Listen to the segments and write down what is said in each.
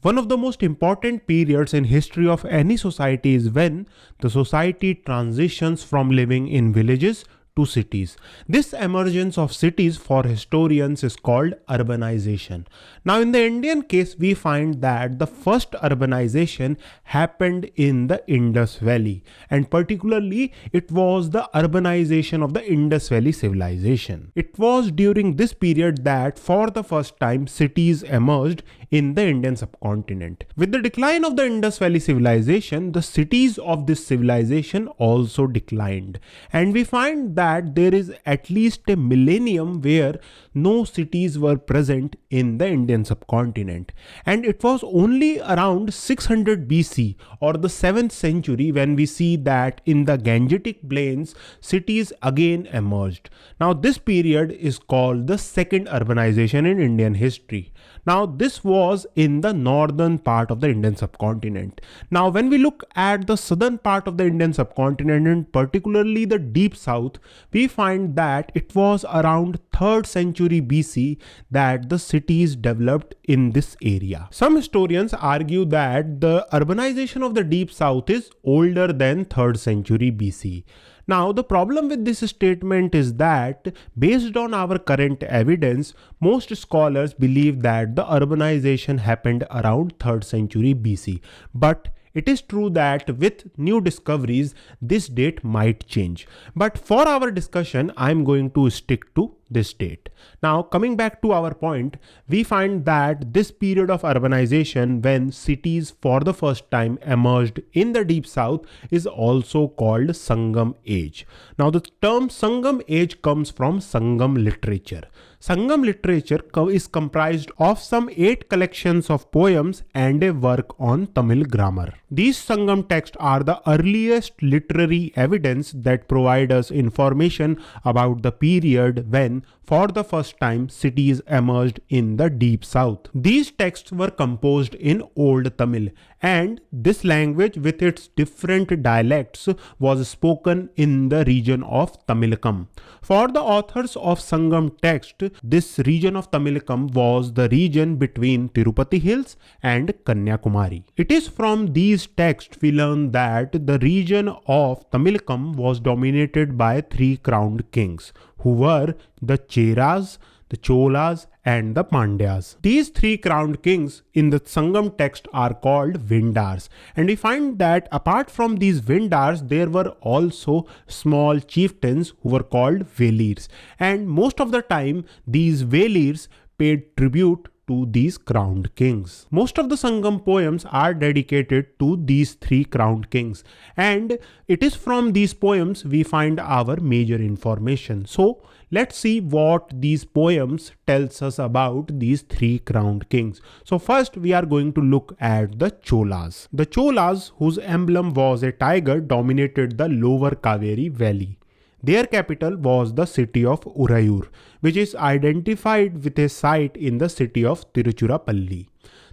One of the most important periods in history of any society is when the society transitions from living in villages to cities. This emergence of cities for historians is called urbanization. Now, in the Indian case, we find that the first urbanization happened in the Indus Valley, and particularly it was the urbanization of the Indus Valley civilization. It was during this period that for the first time cities emerged in the Indian subcontinent. With the decline of the Indus Valley civilization, the cities of this civilization also declined, and we find that there is at least a millennium where no cities were present in the Indian subcontinent, and it was only around 600 BC or the 7th century when we see that in the Gangetic plains cities again emerged. Now this period is called the second urbanization in Indian history. Now this was in the northern part of the Indian subcontinent. Now when we look at the southern part of the Indian subcontinent and particularly the deep south, we find that it was around 3rd century BC that the cities developed in this area. Some historians argue that the urbanization of the deep south is older than 3rd century BC. Now, the problem with this statement is that based on our current evidence, most scholars believe that the urbanization happened around 3rd century BC. But it is true that with new discoveries, this date might change. But for our discussion, I am going to stick to this date. Now, coming back to our point, we find that this period of urbanization when cities for the first time emerged in the deep south is also called Sangam Age. Now, the term Sangam Age comes from Sangam Literature. Sangam Literature is comprised of some 8 collections of poems and a work on Tamil grammar. These Sangam texts are the earliest literary evidence that provide us information about the period when, for the first time, cities emerged in the deep south. These texts were composed in Old Tamil, and this language with its different dialects was spoken in the region of Tamilakam. For the authors of Sangam text, this region of Tamilakam was the region between Tirupati Hills and Kanyakumari. It is from these texts we learn that the region of Tamilakam was dominated by 3 crowned kings, who were the Cheras, the Cholas and the Pandyas. These 3 crowned kings in the Sangam text are called Vendars, and we find that apart from these Vendars, there were also small chieftains who were called Velirs, and most of the time these Velirs paid tribute to these crowned kings. Most of the Sangam poems are dedicated to these 3 crowned kings, and it is from these poems we find our major information. So let's see what these poems tells us about these 3 crowned kings. So first we are going to look at the Cholas. The Cholas, whose emblem was a tiger, dominated the lower Kaveri valley. Their capital was the city of Urayur, which is identified with a site in the city of Tiruchirappalli.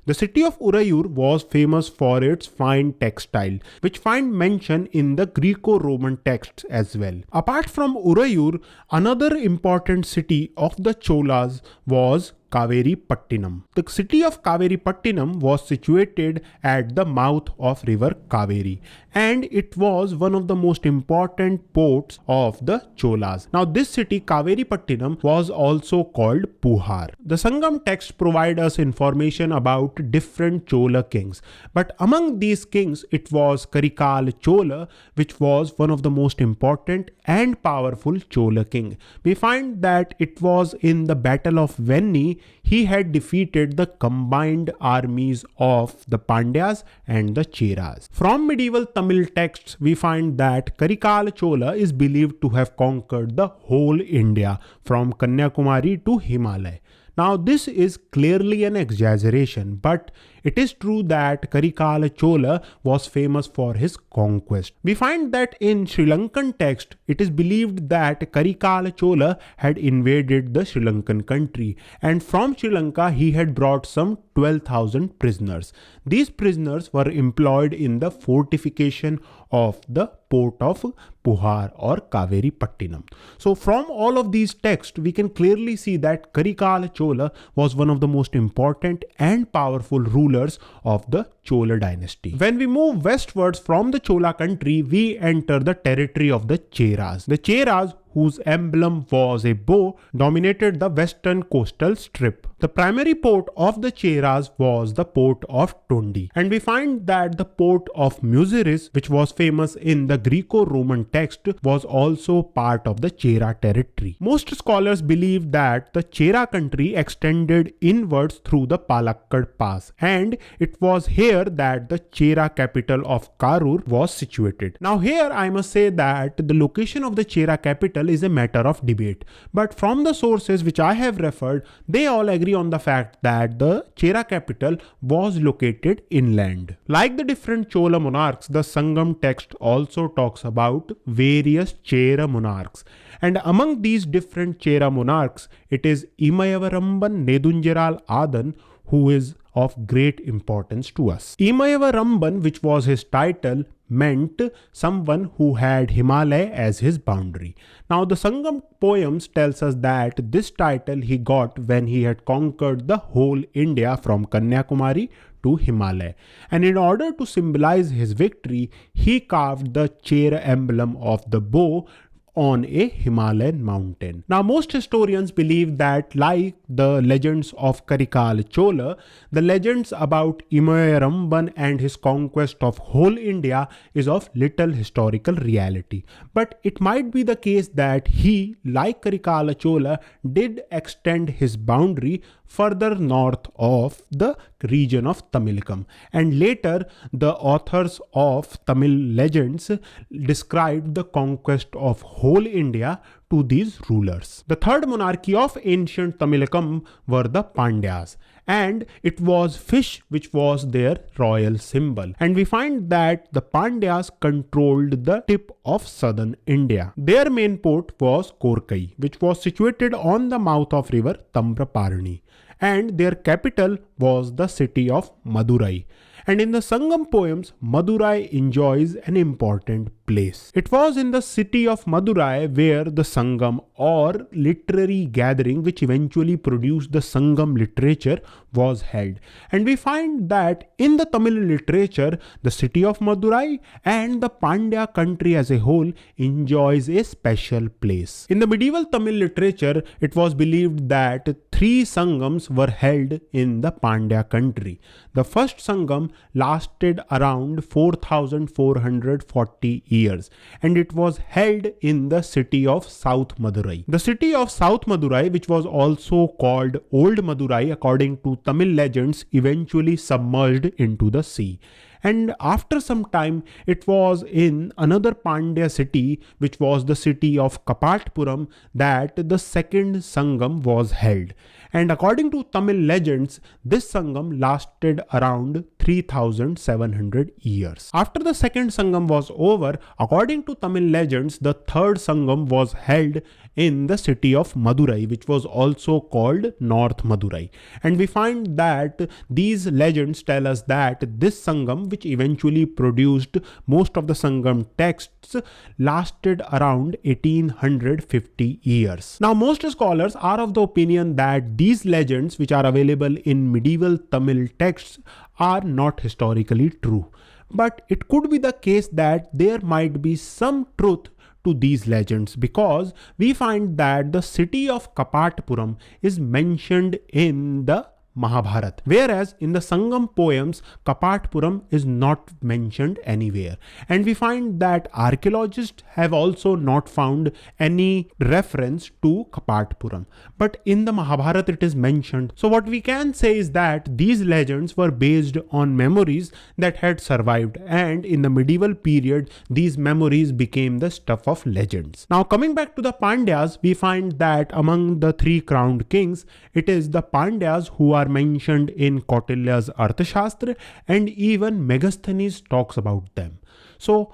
The city of Urayur was famous for its fine textile, which find mention in the Greco-Roman texts as well. Apart from Urayur, another important city of the Cholas was Kaveri Pattinam. The city of Kaveri Pattinam was situated at the mouth of river Kaveri, and it was one of the most important ports of the Cholas. Now this city Kaveri Pattinam was also called Puhar. The Sangam text provide us information about different Chola kings, but among these kings it was Karikal Chola, which was one of the most important and powerful Chola king. We find that it was in the Battle of Venni he had defeated the combined armies of the Pandyas and the Cheras. From medieval Tamil texts, we find that Karikal Chola is believed to have conquered the whole India from Kanyakumari to Himalaya. Now this is clearly an exaggeration, but it is true that Karikal Chola was famous for his conquest. We find that in Sri Lankan text, it is believed that Karikal Chola had invaded the Sri Lankan country, and from Sri Lanka he had brought some 12,000 prisoners. These prisoners were employed in the fortification of the port of Puhar or Kaveri Pattinam. So from all of these texts, we can clearly see that Karikala Chola was one of the most important and powerful rulers of the Chola dynasty. When we move westwards from the Chola country, we enter the territory of the Cheras. The Cheras, whose emblem was a bow, dominated the western coastal strip. The primary port of the Cheras was the port of Tondi, and we find that the port of Muziris, which was famous in the Greco-Roman text, was also part of the Chera territory. Most scholars believe that the Chera country extended inwards through the Palakkad Pass, and it was here that the Chera capital of Karur was situated. Now here I must say that the location of the Chera capital is a matter of debate, but from the sources which I have referred, they all agree on the fact that the Chera capital was located inland. Like the different Chola monarchs, the Sangam text also talks about various Chera monarchs, and among these different Chera monarchs, it is Imayavaramban Nedunjeral Adan who is of great importance to us. Imayavaramban, which was his title, meant someone who had Himalaya as his boundary. Now the Sangam poems tells us that this title he got when he had conquered the whole India from Kanyakumari to Himalaya, and in order to symbolize his victory, he carved the Chera emblem of the bow on a Himalayan mountain. Now most historians believe that, like the legends of Karikal Chola, the legends about Imayaramban and his conquest of whole India is of little historical reality. But it might be the case that he, like Karikala Chola, did extend his boundary further north of the region of Tamilakam, and later the authors of Tamil legends described the conquest of whole India to these rulers. The third monarchy of ancient Tamilakam were the Pandyas, and it was fish which was their royal symbol, and we find that the Pandyas controlled the tip of southern India. Their main port was Korkai, which was situated on the mouth of river Tamraparni, and their capital was the city of Madurai. And in the Sangam poems, Madurai enjoys an important place. It was in the city of Madurai where the Sangam, or literary gathering which eventually produced the Sangam literature, was held. And we find that in the Tamil literature, the city of Madurai and the Pandya country as a whole enjoys a special place. In the medieval Tamil literature, it was believed that 3 Sangams were held in the Pandya country. The first Sangam lasted around 4,440 years, and it was held in the city of South Madurai. The city of South Madurai, which was also called Old Madurai according to Tamil legends, eventually submerged into the sea. And after some time, it was in another Pandya city, which was the city of Kapatpuram, that the second Sangam was held. And according to Tamil legends, this Sangam lasted around 3,700 years. After the second Sangam was over, according to Tamil legends, the third Sangam was held in the city of Madurai, which was also called North Madurai. And we find that these legends tell us that this Sangam, which eventually produced most of the Sangam texts, lasted around 1850 years. Now, most scholars are of the opinion that these legends, which are available in medieval Tamil texts, are not historically true. But it could be the case that there might be some truth to these legends, because we find that the city of Kapatpuram is mentioned in the Mahabharata, whereas in the Sangam poems, Kapatpuram is not mentioned anywhere. And we find that archaeologists have also not found any reference to Kapatpuram, but in the Mahabharata it is mentioned. So what we can say is that these legends were based on memories that had survived, and in the medieval period, these memories became the stuff of legends. Now, coming back to the Pandyas, we find that among the 3 crowned kings, it is the Pandyas who are mentioned in Kautilya's Arthashastra, and even Megasthenes talks about them. So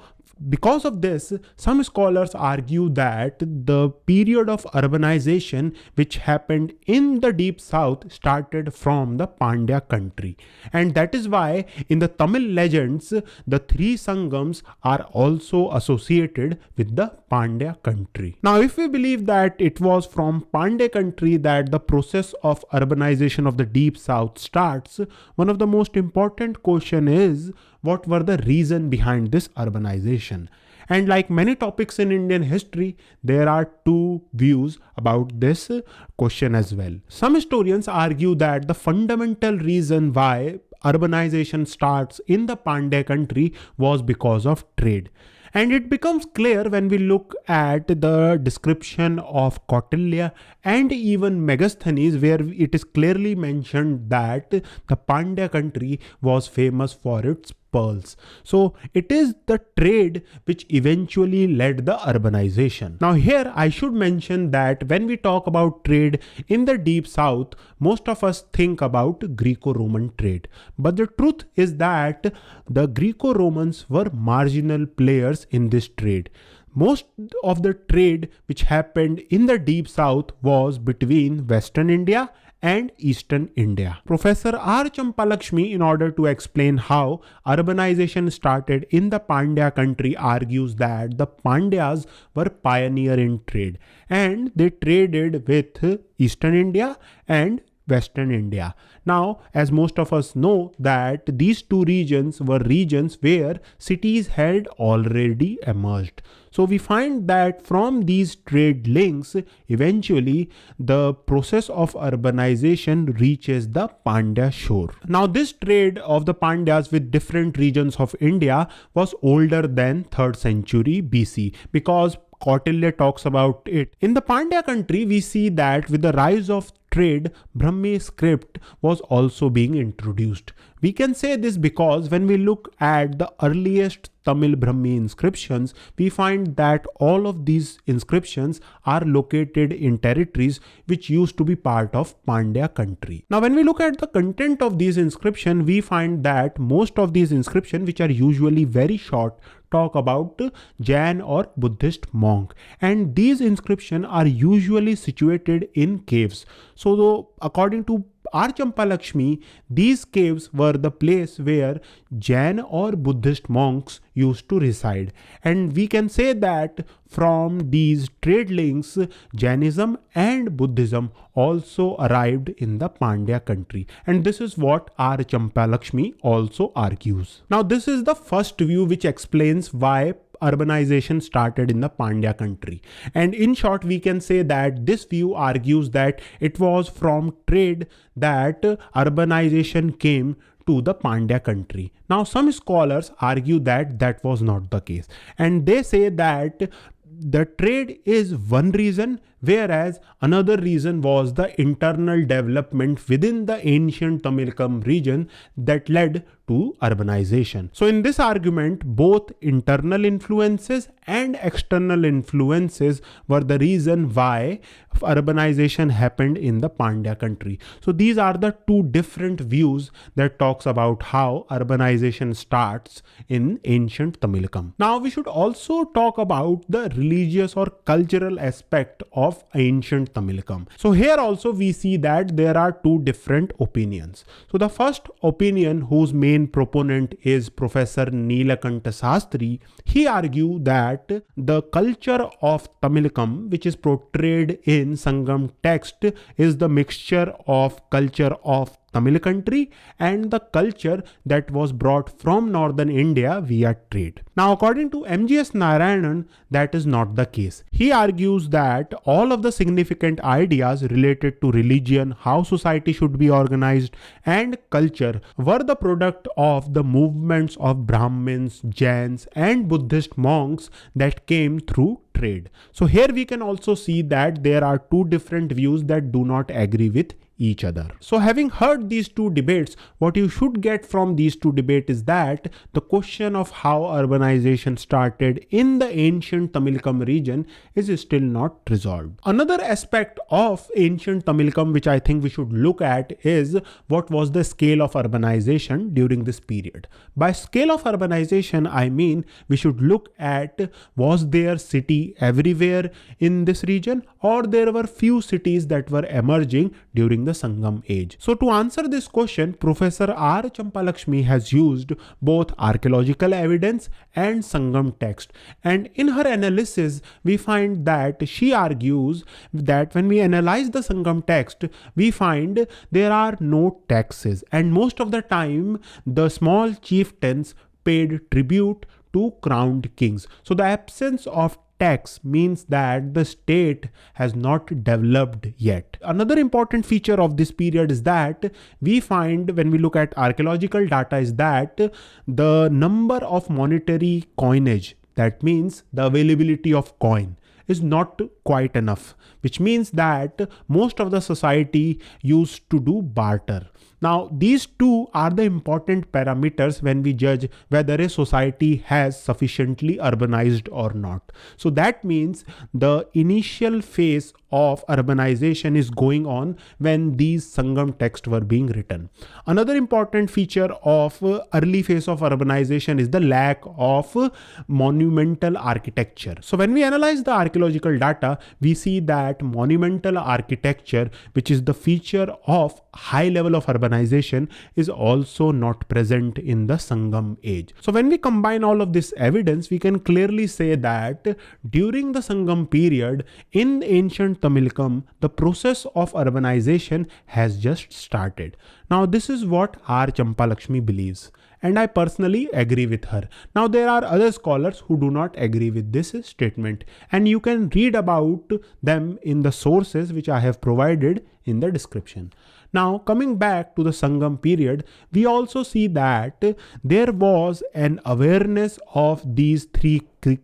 Because of this, some scholars argue that the period of urbanization which happened in the deep south started from the Pandya country. And that is why in the Tamil legends, the three Sangams are also associated with the Pandya country. Now, if we believe that it was from Pandya country that the process of urbanization of the deep south starts, one of the most important question is, what were the reason behind this urbanization? And like many topics in Indian history, there are two views about this question as well. Some historians argue that the fundamental reason why urbanization starts in the Pandya country was because of trade. And it becomes clear when we look at the description of Kautilya and even Megasthenes, where it is clearly mentioned that the Pandya country was famous for its pearls. So it is the trade which eventually led the urbanization. Now here I should mention that when we talk about trade in the deep south, most of us think about Greco-Roman trade. But the truth is that the Greco-Romans were marginal players in this trade. Most of the trade which happened in the deep south was between Western India and Eastern India. Professor R. Champalakshmi, in order to explain how urbanization started in the Pandya country, argues that the Pandyas were pioneer in trade and they traded with Eastern India and Western India. Now, as most of us know that these two regions were regions where cities had already emerged. So we find that from these trade links, eventually the process of urbanization reaches the Pandya shore. Now this trade of the Pandyas with different regions of India was older than 3rd century BC because Kautilya talks about it. In the Pandya country, we see that with the rise of trade, Brahmi script was also being introduced. We can say this because when we look at the earliest Tamil Brahmi inscriptions, we find that all of these inscriptions are located in territories which used to be part of Pandya country. Now, when we look at the content of these inscriptions, we find that most of these inscriptions, which are usually very short, talk about Jain or Buddhist monk, and these inscriptions are usually situated in caves. So though, according to R. Champalakshmi, these caves were the place where Jain or Buddhist monks used to reside. And we can say that from these trade links, Jainism and Buddhism also arrived in the Pandya country. And this is what R. Champalakshmi also argues. Now, this is the first view which explains why urbanization started in the Pandya country. And in short, we can say that this view argues that it was from trade that urbanization came to the Pandya country. Now, some scholars argue that that was not the case. And they say that the trade is one reason, whereas another reason was the internal development within the ancient Tamilakam region that led to urbanization. So in this argument, both internal influences and external influences were the reason why urbanization happened in the Pandya country. So these are the two different views that talks about how urbanization starts in ancient Tamilakam. Now we should also talk about the religious or cultural aspect of ancient Tamilakam. So here also we see that there are two different opinions. So the first opinion, whose main proponent is Professor Nilakanta Sastri, he argued that the culture of Tamilakam, which is portrayed in Sangam text, is the mixture of culture of Tamil country and the culture that was brought from northern India via trade. Now, according to MGS Narayanan, that is not the case. He argues that all of the significant ideas related to religion, how society should be organized, and culture were the product of the movements of Brahmins, Jains, and Buddhist monks that came through trade. So here we can also see that there are two different views that do not agree with each other. So having heard these two debates, what you should get from these two debates is that the question of how urbanization started in the ancient Tamilakam region is still not resolved. Another aspect of ancient Tamilakam which I think we should look at is what was the scale of urbanization during this period. By scale of urbanization, I mean we should look at, was there city everywhere in this region, or there were few cities that were emerging during the Sangam age. So to answer this question, Professor R. Champalakshmi has used both archaeological evidence and Sangam text, and in her analysis we find that she argues that when we analyze the Sangam text, we find there are no taxes, and most of the time the small chieftains paid tribute to crowned kings. So the absence of tax means that the state has not developed yet. Another important feature of this period is that we find, when we look at archaeological data, is that the number of monetary coinage, that means the availability of coin, is not quite enough, which means that most of the society used to do barter. Now, these two are the important parameters when we judge whether a society has sufficiently urbanized or not. So that means the initial phase of urbanization is going on when these Sangam texts were being written. Another important feature of early phase of urbanization is the lack of monumental architecture. So when we analyze the archaeological data, we see that monumental architecture, which is the feature of high level of urbanization, is also not present in the Sangam age. So when we combine all of this evidence, we can clearly say that during the Sangam period in ancient Tamilakam, the process of urbanization has just started. Now this is what R. Champalakshmi believes, and I personally agree with her. Now there are other scholars who do not agree with this statement, and you can read about them in the sources which I have provided in the description. Now coming back to the Sangam period, we also see that there was an awareness of these three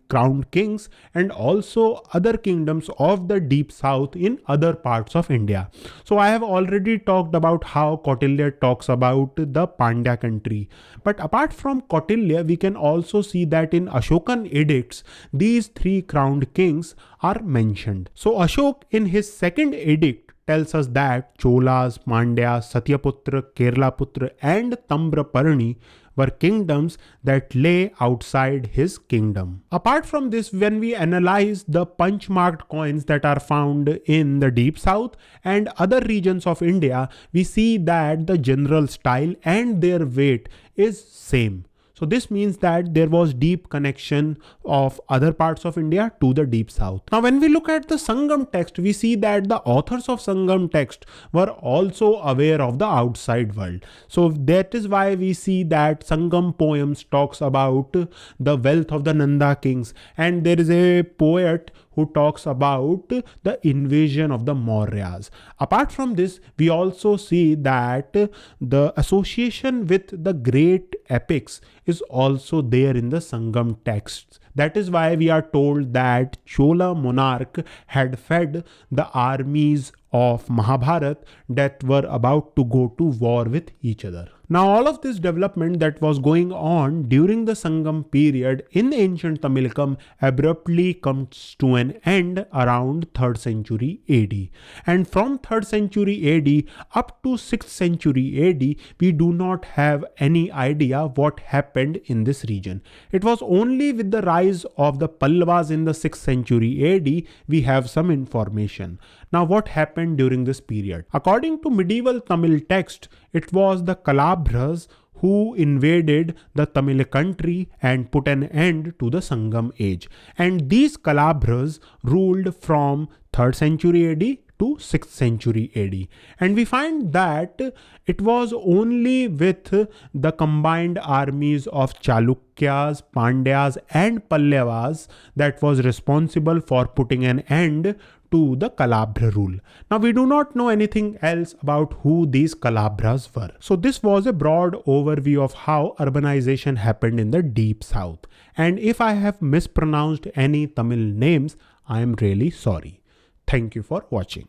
crowned kings and also other kingdoms of the deep south in other parts of India. So I have already talked about how Kautilya talks about the Pandya country. But apart from Kautilya, we can also see that in Ashokan edicts, these three crowned kings are mentioned. So Ashok in his second edict tells us that Cholas, Pandyas, Satyaputra, Keralaputra and Tamraparni were kingdoms that lay outside his kingdom. Apart from this, when we analyze the punch-marked coins that are found in the deep south and other regions of India, we see that the general style and their weight is same. So this means that there was deep connection of other parts of India to the deep south. Now when we look at the Sangam text, we see that the authors of Sangam text were also aware of the outside world. So that is why we see that Sangam poems talks about the wealth of the Nanda kings, and there is a poet who talks about the invasion of the Mauryas. Apart from this, we also see that the association with the great epics is also there in the Sangam texts. That is why we are told that Chola monarch had fed the armies of Mahabharat that were about to go to war with each other. Now all of this development that was going on during the Sangam period in ancient Tamilakam abruptly comes to an end around 3rd century AD. And from 3rd century AD up to 6th century AD, we do not have any idea what happened in this region. It was only with the rise of the Pallavas in the 6th century AD we have some information. Now what happened during this period? According to medieval Tamil text, it was the Kalabhras who invaded the Tamil country and put an end to the Sangam age. And these Kalabhras ruled from 3rd century AD to 6th century AD. And we find that it was only with the combined armies of Chalukyas, Pandyas and Pallavas that was responsible for putting an end to the Kalabhra rule. Now we do not know anything else about who these Kalabhras were. So this was a broad overview of how urbanization happened in the deep south. And if I have mispronounced any Tamil names, I am really sorry. Thank you for watching.